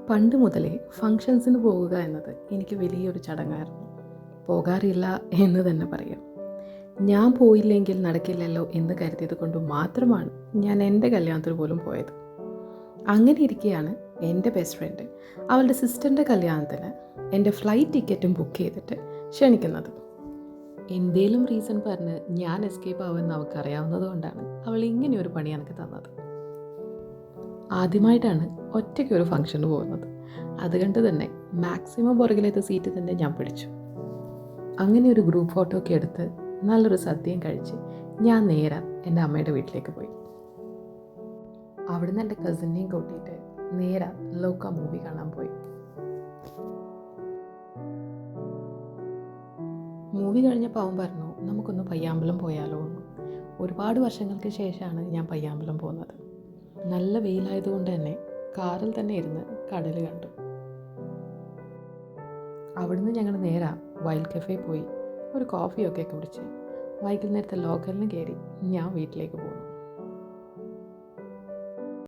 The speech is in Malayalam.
പണ്ട് മുതലേ ഫങ്ഷൻസിന് പോകുക എന്നത് എനിക്ക് വലിയൊരു ചടങ്ങായിരുന്നു. പോകാറില്ല എന്ന് തന്നെ പറയാം. ഞാൻ പോയില്ലെങ്കിൽ നടക്കില്ലല്ലോ എന്ന് കരുതിയത് കൊണ്ട് മാത്രമാണ് ഞാൻ എൻ്റെ കല്യാണത്തിന് പോലും പോയത്. അങ്ങനെ ഇരിക്കെയാണ് എൻ്റെ ബെസ്റ്റ് ഫ്രണ്ട് അവളുടെ സിസ്റ്ററിൻ്റെ കല്യാണത്തിന് എൻ്റെ ഫ്ലൈറ്റ് ടിക്കറ്റും ബുക്ക് ചെയ്തിട്ട് ക്ഷണിക്കുന്നത്. എന്തേലും റീസൺ പറഞ്ഞ് ഞാൻ എസ്കേപ്പ് ആവുമെന്ന് അവൾക്കറിയാവുന്നത് കൊണ്ടാണ് അവൾ ഇങ്ങനെയൊരു പണി എനിക്ക് തന്നത്. ആദ്യമായിട്ടാണ് ഒറ്റയ്ക്ക് ഒരു ഫംഗ്ഷന് പോകുന്നത്. അതുകൊണ്ട് തന്നെ മാക്സിമം പുറകിലത്തെ സീറ്റ് തന്നെ ഞാൻ പിടിച്ചു. അങ്ങനെ ഒരു ഗ്രൂപ്പ് ഫോട്ടോ ഒക്കെ എടുത്ത് നല്ലൊരു സദ്യയും കഴിച്ച് ഞാൻ നേരെ എൻ്റെ അമ്മയുടെ വീട്ടിലേക്ക് പോയി. അവിടുന്ന് എൻ്റെ കസിനെയും കൂട്ടിയിട്ട് നേരെ ലോക മൂവി കാണാൻ പോയി. മൂവി കഴിഞ്ഞപ്പോൾ അവൻ പറഞ്ഞു, നമുക്കൊന്ന് പയ്യാമ്പലം പോയാലോ എന്ന്. ഒരുപാട് വർഷങ്ങൾക്ക് ശേഷമാണ് ഞാൻ പയ്യാമ്പലം പോകുന്നത്. നല്ല വെയിലായതുകൊണ്ട് തന്നെ കാറിൽ തന്നെ ഇരുന്ന് കടൽ കണ്ടു. അവിടുന്ന് ഞങ്ങൾ നേരെ വൈൽഡ് കഫേ പോയി ഒരു കോഫിയൊക്കെ കുടിച്ച് വൈകുന്നേരത്തെ ലോക്കലിന് കയറി ഞാൻ വീട്ടിലേക്ക് പോന്നു.